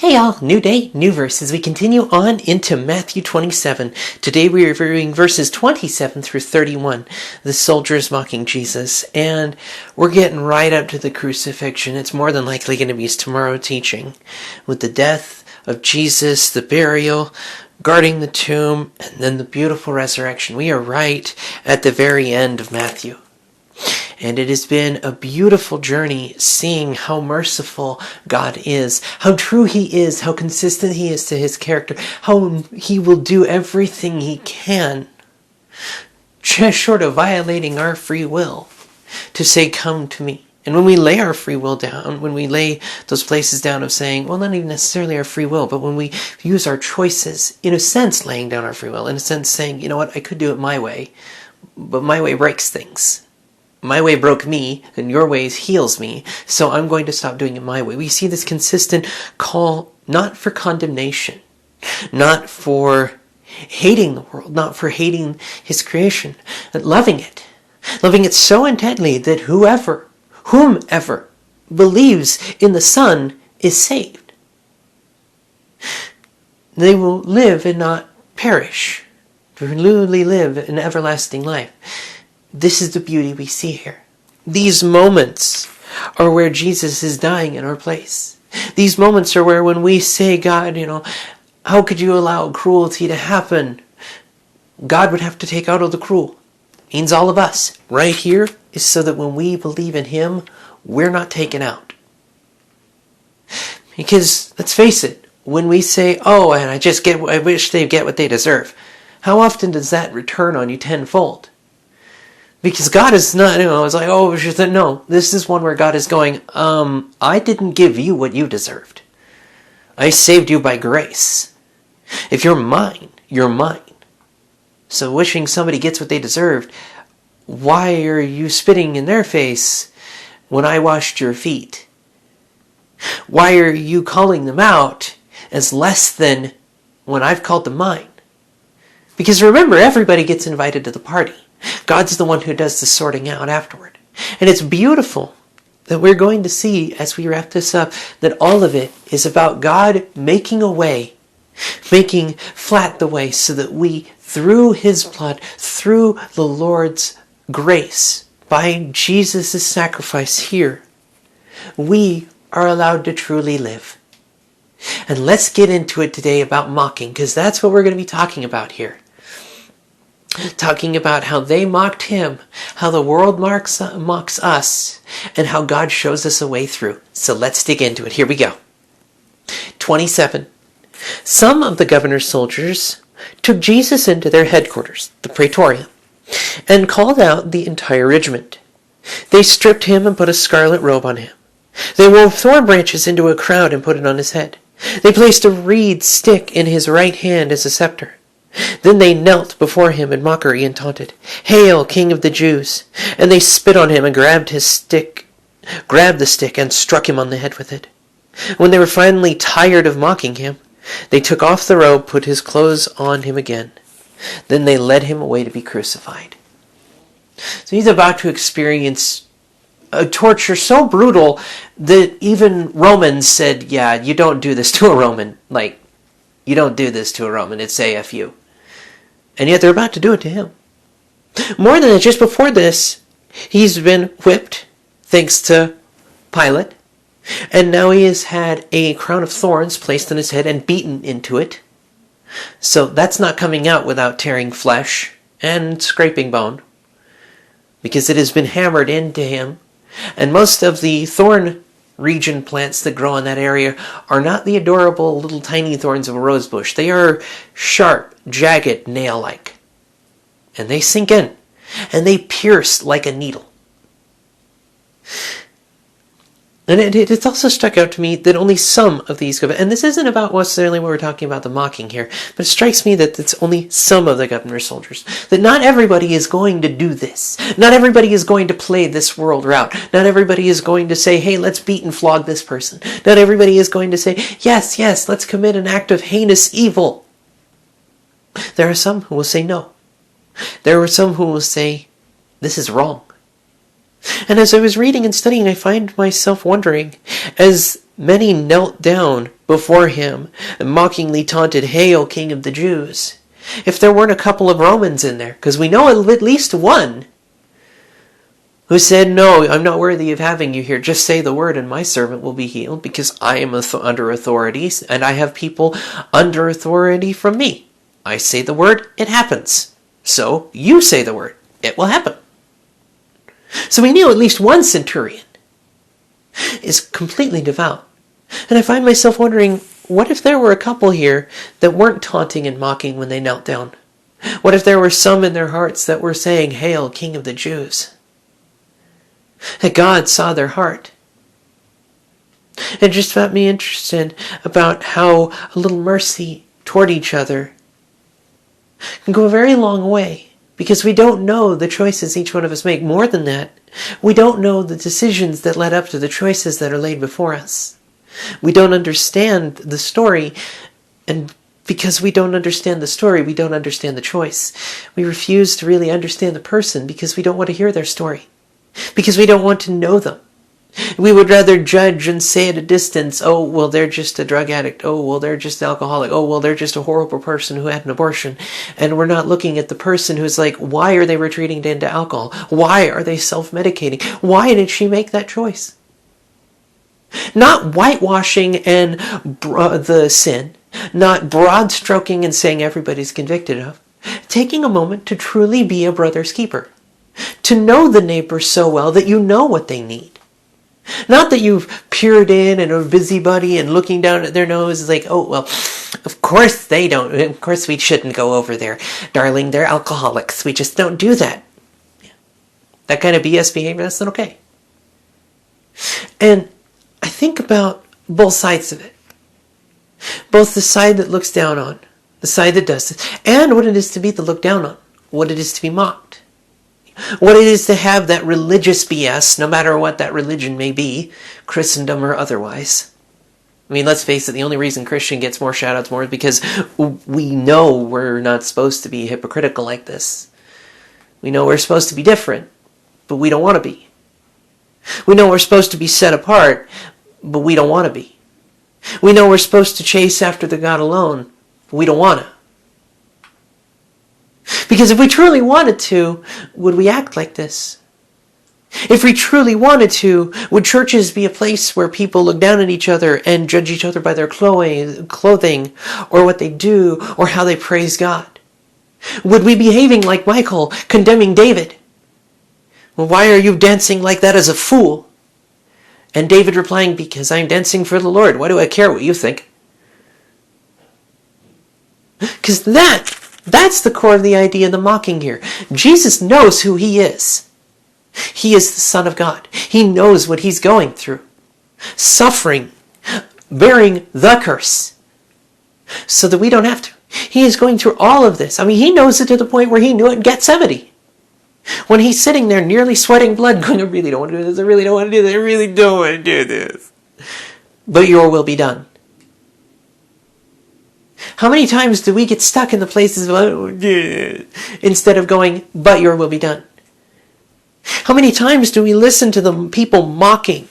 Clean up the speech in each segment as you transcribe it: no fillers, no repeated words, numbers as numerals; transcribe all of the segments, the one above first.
Hey y'all, new day, new verses. We continue on into Matthew 27. Today we are reviewing verses 27 through 31. The soldiers mocking Jesus. And we're getting right up to the crucifixion. It's more than likely going to be tomorrow teaching. With the death of Jesus, the burial, guarding the tomb, and then the beautiful resurrection. We are right at the very end of Matthew. And it has been a beautiful journey seeing how merciful God is, how true He is, how consistent He is to His character, how He will do everything He can, just short of violating our free will, to say, come to me. And when we lay our free will down, when we lay those places down of saying, well, not even necessarily our free will, but when we use our choices, in a sense laying down our free will, in a sense saying, you know what, I could do it my way, but my way breaks things. My way broke me, and your ways heals me, so I'm going to stop doing it my way. We see this consistent call, not for condemnation, not for hating the world, not for hating His creation, but loving it so intently that whomever believes in the Son is saved. They will live and not perish, to truly live an everlasting life. This is the beauty we see here. These moments are where Jesus is dying in our place. These moments are where when we say, God, how could you allow cruelty to happen? God would have to take out all the cruel. Means all of us. Right here is so that when we believe in Him, we're not taken out. Because, let's face it, when we say, oh, and I wish they get what they deserve, how often does that return on you tenfold? Because God is not, it's like, no, this is one where God is going, I didn't give you what you deserved. I saved you by grace. If you're mine, you're mine. So wishing somebody gets what they deserved, why are you spitting in their face when I washed your feet? Why are you calling them out as less than when I've called them mine? Because remember, everybody gets invited to the party. God's the one who does the sorting out afterward. And it's beautiful that we're going to see as we wrap this up that all of it is about God making a way, making flat the way so that we, through His blood, through the Lord's grace, by Jesus' sacrifice here, we are allowed to truly live. And let's get into it today about mocking, because that's what we're going to be talking about here. Talking about how they mocked Him, how the world mocks us, and how God shows us a way through. So let's dig into it. Here we go. 27. Some of the governor's soldiers took Jesus into their headquarters, the praetorium, and called out the entire regiment. They stripped Him and put a scarlet robe on Him. They wove thorn branches into a crown and put it on His head. They placed a reed stick in His right hand as a scepter. Then they knelt before Him in mockery and taunted, "Hail, King of the Jews!" And they spit on Him and grabbed the stick and struck Him on the head with it. When they were finally tired of mocking Him, they took off the robe, put His clothes on Him again. Then they led Him away to be crucified. So He's about to experience a torture so brutal that even Romans said, yeah, you don't do this to a Roman. You don't do this to a Roman. It's AFU. And yet they're about to do it to Him. More than that, just before this, He's been whipped, thanks to Pilate. And now He has had a crown of thorns placed on His head and beaten into it. So that's not coming out without tearing flesh and scraping bone, because it has been hammered into Him. And most of the thorn region plants that grow in that area are not the adorable little tiny thorns of a rose bush. They are sharp, jagged, nail-like. And they sink in. And they pierce like a needle. And it's also stuck out to me that only some of these and this isn't about necessarily what we're talking about, the mocking here, but it strikes me that it's only some of the governor's soldiers. That not everybody is going to do this. Not everybody is going to play this world route. Not everybody is going to say, hey, let's beat and flog this person. Not everybody is going to say, yes, let's commit an act of heinous evil. There are some who will say no. There are some who will say, this is wrong. And as I was reading and studying, I find myself wondering, as many knelt down before him and mockingly taunted, "Hail, King of the Jews," if there weren't a couple of Romans in there, because we know at least one who said, "No, I'm not worthy of having you here. Just say the word and my servant will be healed, because I am under authority and I have people under authority from me. I say the word, it happens. So you say the word, it will happen." So we knew at least one centurion is completely devout. And I find myself wondering, what if there were a couple here that weren't taunting and mocking when they knelt down? What if there were some in their hearts that were saying, "Hail, King of the Jews"? That God saw their heart. It just got me interested about how a little mercy toward each other can go a very long way, because we don't know the choices each one of us make. More than that, we don't know the decisions that led up to the choices that are laid before us. We don't understand the story, and because we don't understand the story, we don't understand the choice. We refuse to really understand the person because we don't want to hear their story, because we don't want to know them. We would rather judge and say at a distance, "Oh, well, they're just a drug addict. Oh, well, they're just an alcoholic. Oh, well, they're just a horrible person who had an abortion." And we're not looking at the person who's like, why are they retreating into alcohol? Why are they self-medicating? Why did she make that choice? Not whitewashing and the sin, not broad stroking and saying everybody's convicted of. Taking a moment to truly be a brother's keeper. To know the neighbor so well that you know what they need. Not that you've peered in and are a busybody and looking down at their nose like, "Oh, well, of course they don't. Of course we shouldn't go over there. Darling, they're alcoholics. We just don't do that." That kind of BS behavior, that's not okay. And I think about both sides of it. Both the side that looks down on, the side that does it, and what it is to be the looked down on, what it is to be mocked. What it is to have that religious BS, no matter what that religion may be, Christendom or otherwise. I mean, let's face it, the only reason Christian gets more shout-outs more is because we know we're not supposed to be hypocritical like this. We know we're supposed to be different, but we don't want to be. We know we're supposed to be set apart, but we don't want to be. We know we're supposed to chase after the God alone, but we don't want to. Because if we truly wanted to, would we act like this? If we truly wanted to, would churches be a place where people look down at each other and judge each other by their clothing, or what they do, or how they praise God? Would we be behaving like Michael, condemning David? "Well, why are you dancing like that as a fool?" And David replying, "Because I'm dancing for the Lord. Why do I care what you think?" Because that's the core of the idea of the mocking here. Jesus knows who he is. He is the Son of God. He knows what he's going through. Suffering, bearing the curse, so that we don't have to. He is going through all of this. I mean, he knows it to the point where he knew it in Gethsemane. When he's sitting there nearly sweating blood, going, "I really don't want to do this, I really don't want to do this, I really don't want to do this. But your will be done." How many times do we get stuck in the places of, instead of going, "But your will be done"? How many times do we listen to the people mocking,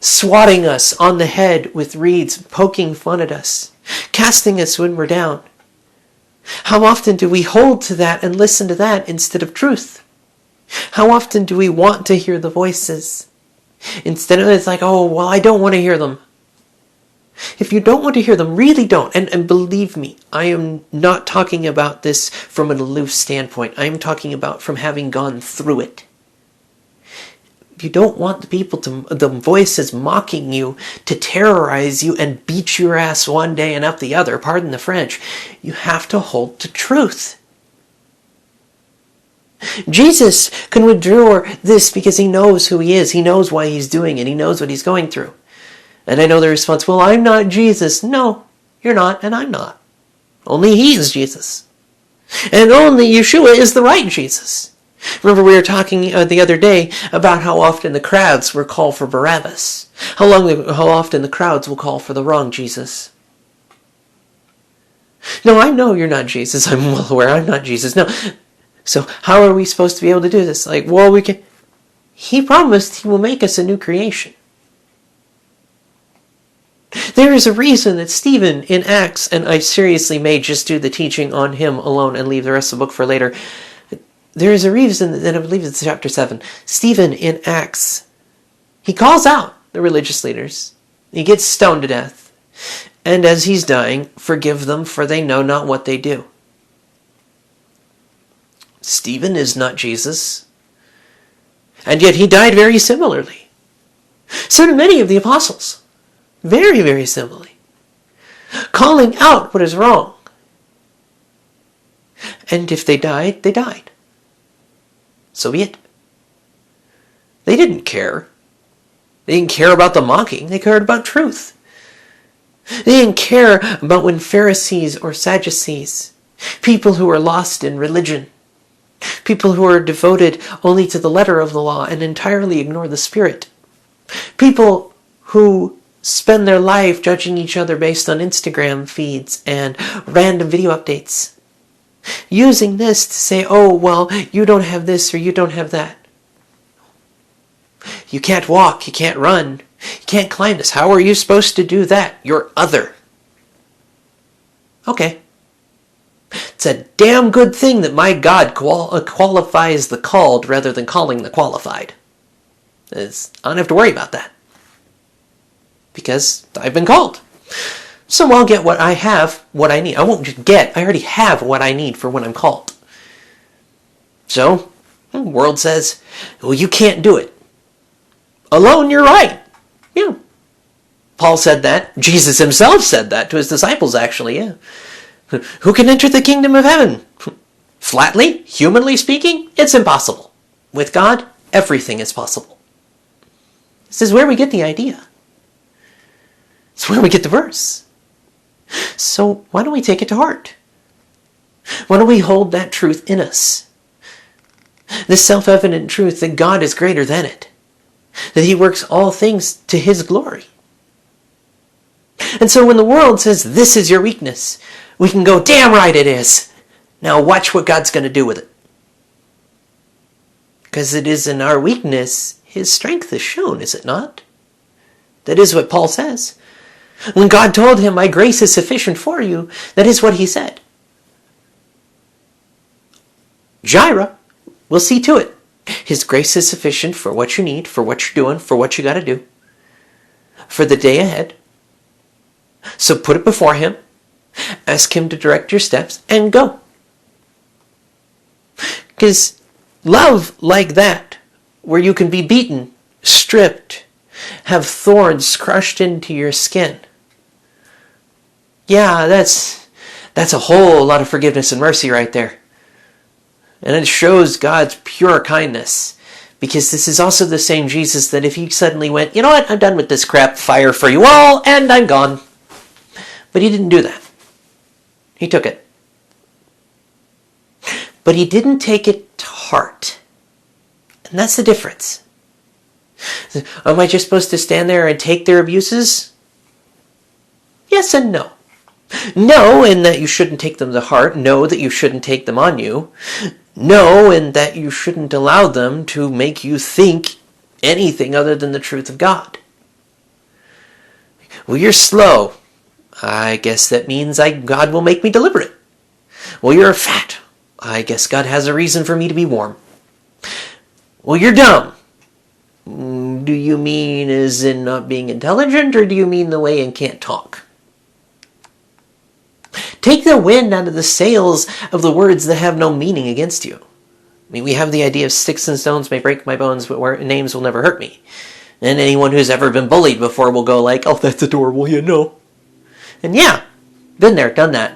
swatting us on the head with reeds, poking fun at us, casting us when we're down? How often do we hold to that and listen to that instead of truth? How often do we want to hear the voices? Instead of, it's like, "Oh, well, I don't want to hear them." If you don't want to hear them, really don't. And believe me, I am not talking about this from an aloof standpoint. I am talking about from having gone through it. If you don't want the voices mocking you to terrorize you and beat your ass one day and up the other, pardon the French, you have to hold to truth. Jesus can withdraw this because he knows who he is. He knows why he's doing it. He knows what he's going through. And I know the response, "Well, I'm not Jesus." No, you're not, and I'm not. Only he is Jesus. And only Yeshua is the right Jesus. Remember, we were talking the other day about how often the crowds will call for Barabbas. How often the crowds will call for the wrong Jesus. No, I know you're not Jesus. I'm well aware I'm not Jesus. No. So how are we supposed to be able to do this? Like, well, we can... He promised he will make us a new creation. There is a reason that Stephen in Acts, and I seriously may just do the teaching on him alone and leave the rest of the book for later. There is a reason that I believe it's chapter 7. Stephen in Acts, he calls out the religious leaders. He gets stoned to death. And as he's dying, forgive them, for they know not what they do. Stephen is not Jesus. And yet he died very similarly. So do many of the apostles. Very, very similarly. Calling out what is wrong. And if they died, they died. So be it. They didn't care. They didn't care about the mocking. They cared about truth. They didn't care about when Pharisees or Sadducees, people who were lost in religion, people who are devoted only to the letter of the law and entirely ignore the spirit, people who spend their life judging each other based on Instagram feeds and random video updates, using this to say, oh, well, you don't have this or you don't have that. You can't walk, you can't run, you can't climb this. How are you supposed to do that? You're other. Okay. It's a damn good thing that my God qualifies the called rather than calling the qualified. I don't have to worry about that. Because I've been called. So I'll get what I have, what I need. I won't just get, I already have what I need for when I'm called. So, the world says, well, you can't do it. Alone, you're right. Yeah. Paul said that. Jesus himself said that to his disciples, actually, yeah. Who can enter the kingdom of heaven? Flatly, humanly speaking, it's impossible. With God, everything is possible. This is where we get the idea. It's where we get the verse. So why don't we take it to heart? Why don't we hold that truth in us? This self-evident truth that God is greater than it. That he works all things to his glory. And so when the world says, this is your weakness, we can go, damn right it is. Now watch what God's going to do with it. Because it is in our weakness his strength is shown, is it not? That is what Paul says. When God told him, my grace is sufficient for you, that is what he said. Jireh will see to it. His grace is sufficient for what you need, for what you're doing, for what you got to do, for the day ahead. So put it before him, ask him to direct your steps, and go. Because love like that, where you can be beaten, stripped, have thorns crushed into your skin. Yeah, that's a whole lot of forgiveness and mercy right there. And it shows God's pure kindness. Because this is also the same Jesus that if he suddenly went, you know what, I'm done with this crap, fire for you all, and I'm gone. But he didn't do that. He took it. But he didn't take it to heart. And that's the difference. Am I just supposed to stand there and take their abuses? Yes and no. No, in that you shouldn't take them to heart. No, that you shouldn't take them on you. No, in that you shouldn't allow them to make you think anything other than the truth of God. Well, you're slow. I guess that means God will make me deliberate. Well, you're fat. I guess God has a reason for me to be warm. Well, you're dumb. Do you mean as in not being intelligent, or do you mean the way and can't talk? Take the wind out of the sails of the words that have no meaning against you. I mean, we have the idea of sticks and stones may break my bones, but names will never hurt me. And anyone who's ever been bullied before will go like, oh, that's adorable, you know. And yeah, been there, done that.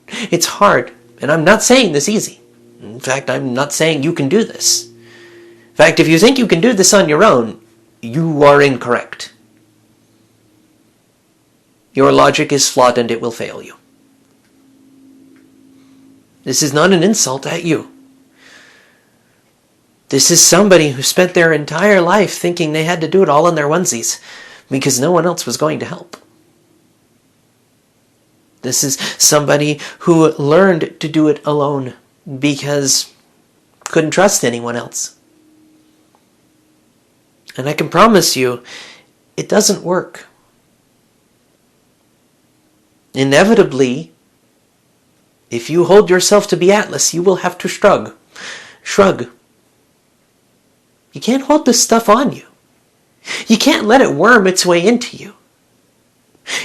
It's hard, and I'm not saying this easy. In fact, I'm not saying you can do this. In fact, if you think you can do this on your own, you are incorrect. Your logic is flawed and it will fail you. This is not an insult at you. This is somebody who spent their entire life thinking they had to do it all in their onesies because no one else was going to help. This is somebody who learned to do it alone because couldn't trust anyone else. And I can promise you, it doesn't work. Inevitably, if you hold yourself to be Atlas, you will have to shrug. You can't hold this stuff on you. You can't let it worm its way into you.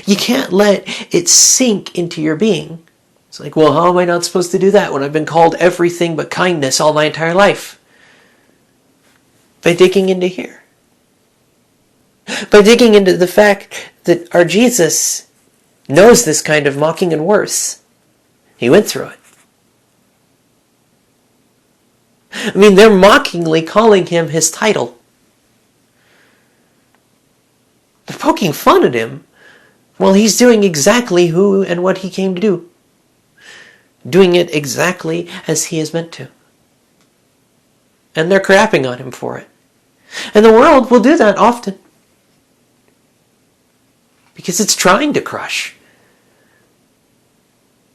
You can't let it sink into your being. It's like, well, how am I not supposed to do that when I've been called everything but kindness all my entire life? By digging into here. By digging into the fact that our Jesus knows this kind of mocking and worse. He went through it. I mean, they're mockingly calling him his title. They're poking fun at him while he's doing exactly who and what he came to do. Doing it exactly as he is meant to. And they're crapping on him for it. And the world will do that often. Because it's trying to crush.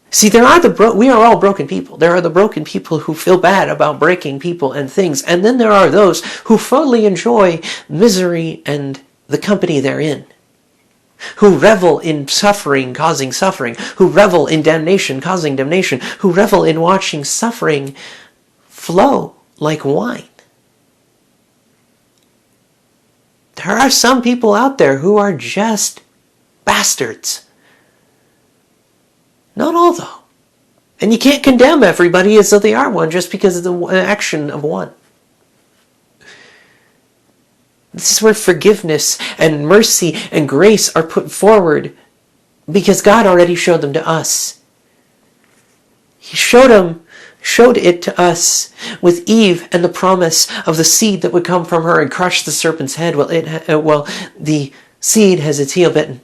See, we are all broken people. There are the broken people who feel bad about breaking people and things. And then there are those who fully enjoy misery and the company therein. Who revel in suffering causing suffering. Who revel in damnation causing damnation. Who revel in watching suffering flow like wine. There are some people out there who are just bastards. Not all, though. And you can't condemn everybody as though they are one just because of the action of one. This is where forgiveness and mercy and grace are put forward because God already showed them to us. He showed it to us with Eve and the promise of the seed that would come from her and crush the serpent's head while the seed has its heel bitten.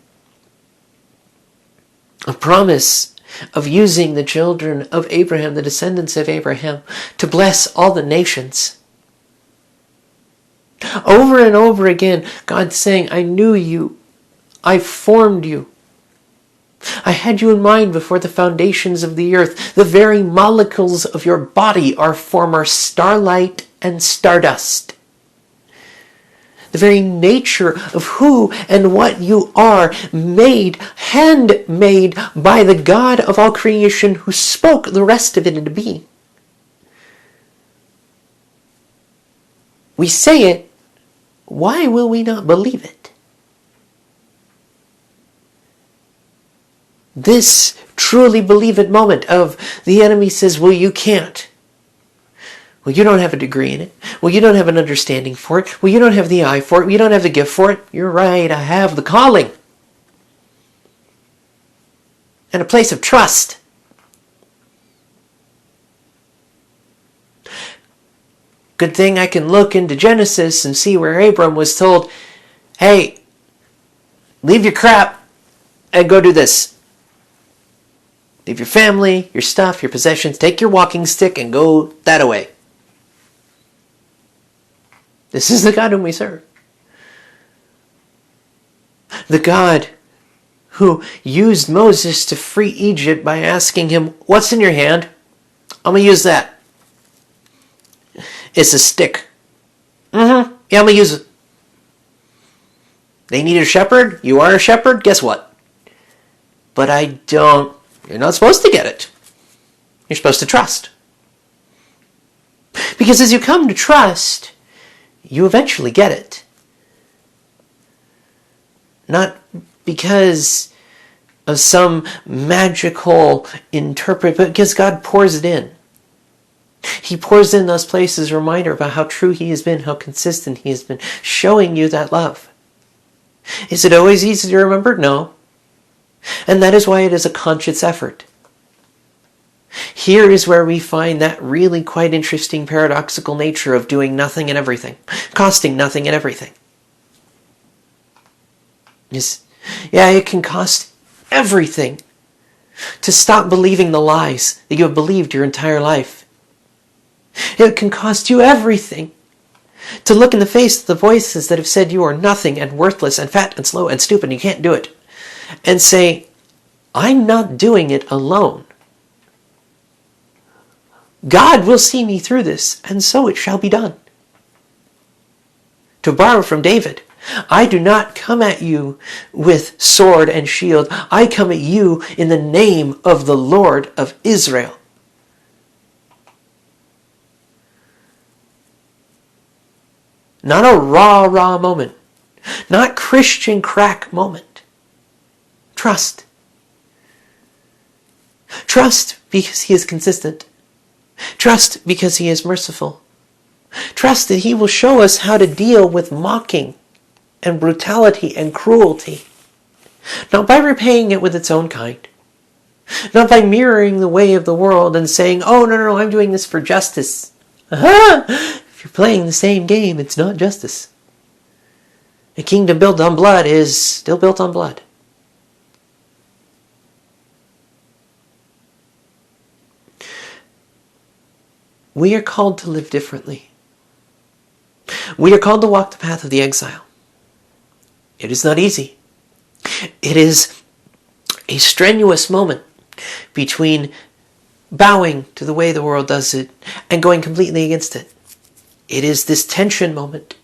A promise of using the children of Abraham, the descendants of Abraham, to bless all the nations. Over and over again, God's saying, I knew you. I formed you. I had you in mind before the foundations of the earth. The very molecules of your body are former starlight and stardust. The very nature of who and what you are, handmade by the God of all creation who spoke the rest of it into being. We say it, why will we not believe it? This truly believe it moment of the enemy says, well, you can't. Well, you don't have a degree in it. Well, you don't have an understanding for it. Well, you don't have the eye for it. Well, you don't have the gift for it. You're right, I have the calling. And a place of trust. Good thing I can look into Genesis and see where Abram was told, hey, leave your crap and go do this. Leave your family, your stuff, your possessions, take your walking stick and go that away. This is the God whom we serve. The God who used Moses to free Egypt by asking him, what's in your hand? I'm going to use that. It's a stick. Yeah, I'm going to use it. They need a shepherd. You are a shepherd. Guess what? But I don't. You're not supposed to get it. You're supposed to trust. Because as you come to trust, you eventually get it. Not because of some magical interpret, but because God pours it in. He pours in those places a reminder about how true He has been, how consistent He has been, showing you that love. Is it always easy to remember? No. And that is why it is a conscious effort. Here is where we find that really quite interesting paradoxical nature of doing nothing and everything, costing nothing and everything. Yeah, it can cost everything to stop believing the lies that you have believed your entire life. It can cost you everything to look in the face of the voices that have said you are nothing and worthless and fat and slow and stupid and you can't do it, and say, I'm not doing it alone. God will see me through this, and so it shall be done. To borrow from David, I do not come at you with sword and shield. I come at you in the name of the Lord of Israel. Not a rah-rah moment. Not Christian crack moment. Trust. Trust because he is consistent. Trust because he is merciful. Trust that he will show us how to deal with mocking and brutality and cruelty. Not by repaying it with its own kind. Not by mirroring the way of the world and saying, oh, no, I'm doing this for justice. Aha! If you're playing the same game, it's not justice. A kingdom built on blood is still built on blood. We are called to live differently. We are called to walk the path of the exile. It is not easy. It is a strenuous moment between bowing to the way the world does it and going completely against it. It is this tension moment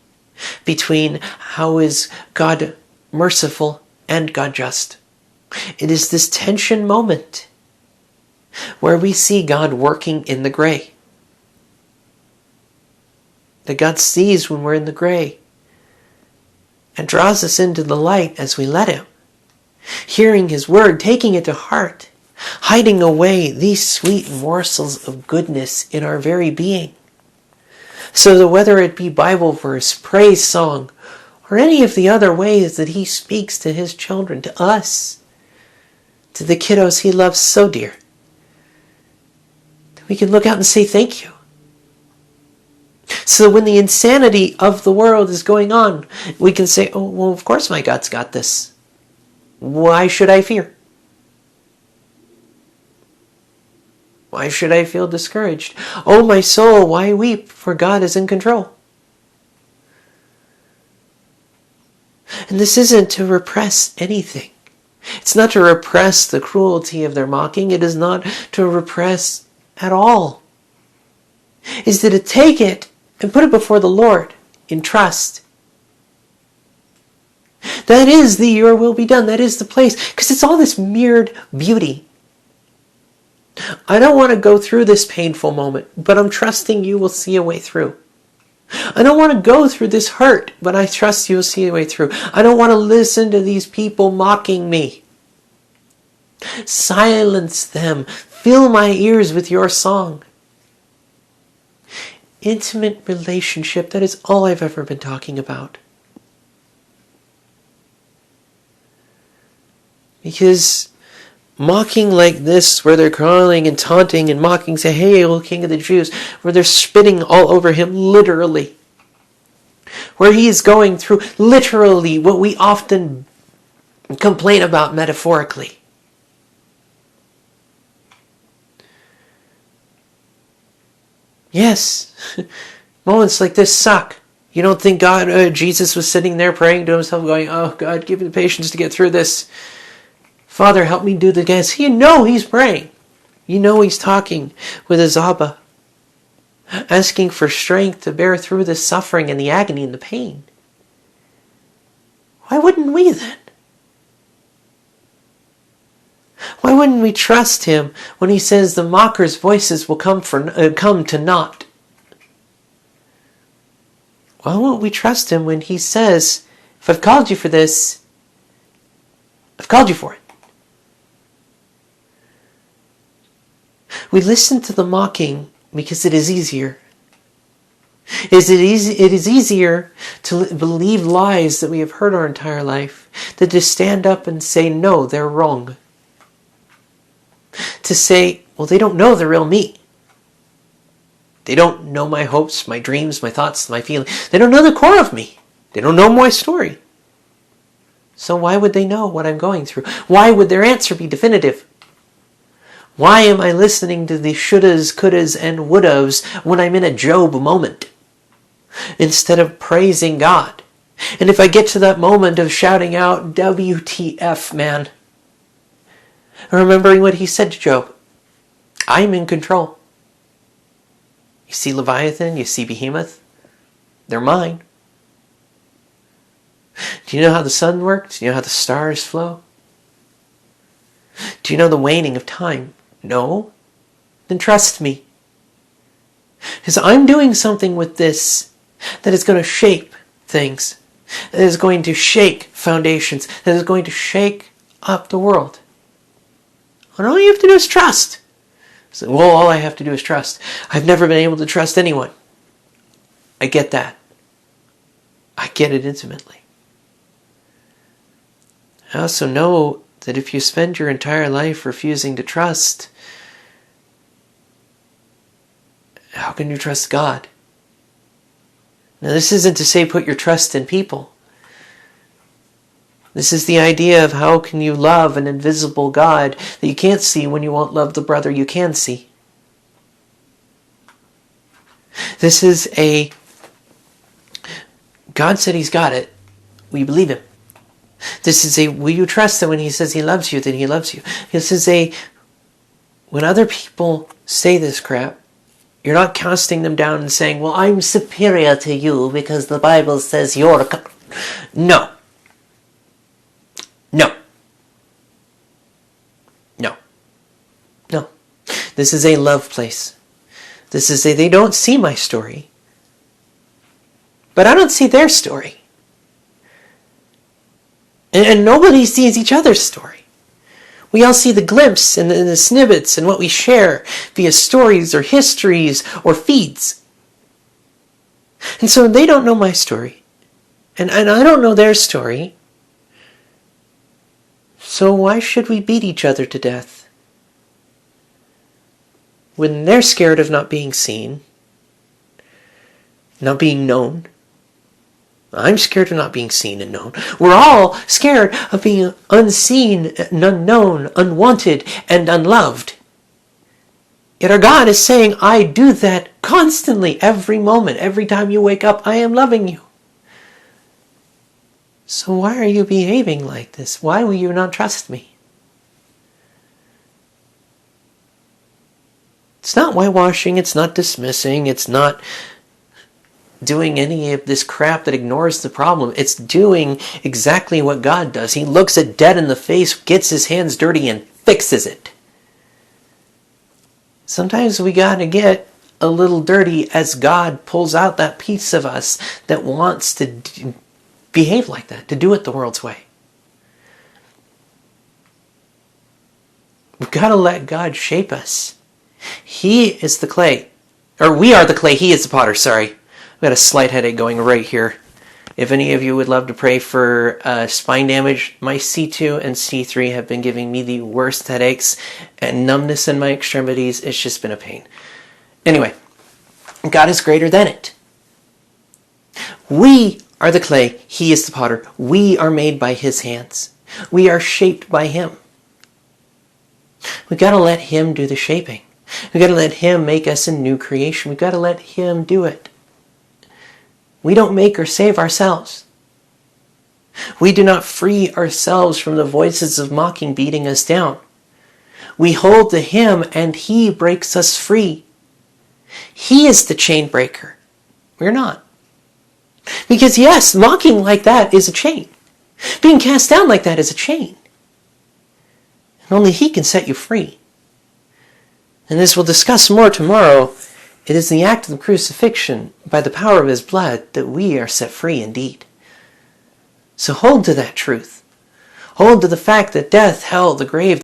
between how is God merciful and God just. It is this tension moment where we see God working in the gray. That God sees when we're in the gray and draws us into the light as we let him. Hearing his word, taking it to heart, hiding away these sweet morsels of goodness in our very being. So that whether it be Bible verse, praise song, or any of the other ways that he speaks to his children, to us, to the kiddos he loves so dear, that we can look out and say thank you. So when the insanity of the world is going on, we can say, oh, well, of course my God's got this. Why should I fear? Why should I feel discouraged? Oh, my soul, why weep? For God is in control. And this isn't to repress anything. It's not to repress the cruelty of their mocking. It is not to repress at all. It's to take it and put it before the Lord in trust. That is the your will be done. That is the place. Because it's all this mirrored beauty. I don't want to go through this painful moment, but I'm trusting you will see a way through. I don't want to go through this hurt, but I trust you will see a way through. I don't want to listen to these people mocking me. Silence them. Fill my ears with your song. Intimate relationship, that is all I've ever been talking about. Because mocking like this, where they're crawling and taunting and mocking, say, "Hail, King of the Jews," where they're spitting all over him, literally. Where he is going through, literally, what we often complain about metaphorically. Yes, moments like this suck. You don't think Jesus was sitting there praying to himself, going, "Oh God, give me the patience to get through this. Father, help me do the dance." You know he's praying. You know he's talking with his Abba, asking for strength to bear through the suffering and the agony and the pain. Why wouldn't we then? Why wouldn't we trust him when he says the mockers' voices will come to naught? Why won't we trust him when he says, if I've called you for this, I've called you for it? We listen to the mocking because it is easier. It is easier to believe lies that we have heard our entire life than to stand up and say, no, they're wrong. To say, well, they don't know the real me. They don't know my hopes, my dreams, my thoughts, my feelings. They don't know the core of me. They don't know my story. So why would they know what I'm going through? Why would their answer be definitive? Why am I listening to the shouldas, couldas, and wouldas when I'm in a Job moment, instead of praising God? And if I get to that moment of shouting out, WTF, man, remembering what he said to Job, I'm in control. You see Leviathan, you see Behemoth, they're mine. Do you know how the sun works? Do you know how the stars flow? Do you know the waning of time? No? Then trust me. Because I'm doing something with this that is going to shape things, that is going to shake foundations, that is going to shake up the world. And all you have to do is trust. So, well, all I have to do is trust. I've never been able to trust anyone. I get that. I get it intimately. I also know that if you spend your entire life refusing to trust, how can you trust God? Now, this isn't to say put your trust in people. This is the idea of how can you love an invisible God that you can't see when you won't love the brother you can see. This is God said he's got it. We believe him. This is will you trust that when he says he loves you, then he loves you. This is when other people say this crap, you're not casting them down and saying, well, I'm superior to you because the Bible says you're a... No. No. No. No. This is a love place. This is they don't see my story. But I don't see their story. And nobody sees each other's story. We all see the glimpse and the snippets and what we share via stories or histories or feeds. And so they don't know my story. And I don't know their story. So why should we beat each other to death? When they're scared of not being seen, not being known. I'm scared of not being seen and known. We're all scared of being unseen and unknown, unwanted and unloved. Yet our God is saying, I do that constantly, every moment, every time you wake up, I am loving you. So why are you behaving like this? Why will you not trust me? It's not whitewashing, it's not dismissing, it's not doing any of this crap that ignores the problem. It's doing exactly what God does. He looks it dead in the face, gets his hands dirty, and fixes it. Sometimes we gotta get a little dirty as God pulls out that piece of us that wants to behave like that, to do it the world's way. We've got to let God shape us. He is the clay. Or we are the clay, he is the potter, sorry. I've got a slight headache going right here. If any of you would love to pray for spine damage, my C2 and C3 have been giving me the worst headaches and numbness in my extremities. It's just been a pain. Anyway, God is greater than it. We are the clay. He is the potter. We are made by his hands. We are shaped by him. We've got to let him do the shaping. We've got to let him make us a new creation. We've got to let him do it. We don't make or save ourselves. We do not free ourselves from the voices of mocking beating us down. We hold to him and he breaks us free. He is the chain breaker. We're not. Because yes, mocking like that is a chain. Being cast down like that is a chain. And only he can set you free. And as we'll discuss more tomorrow, it is the act of the crucifixion, by the power of his blood, that we are set free indeed. So hold to that truth. Hold to the fact that death, hell, the grave,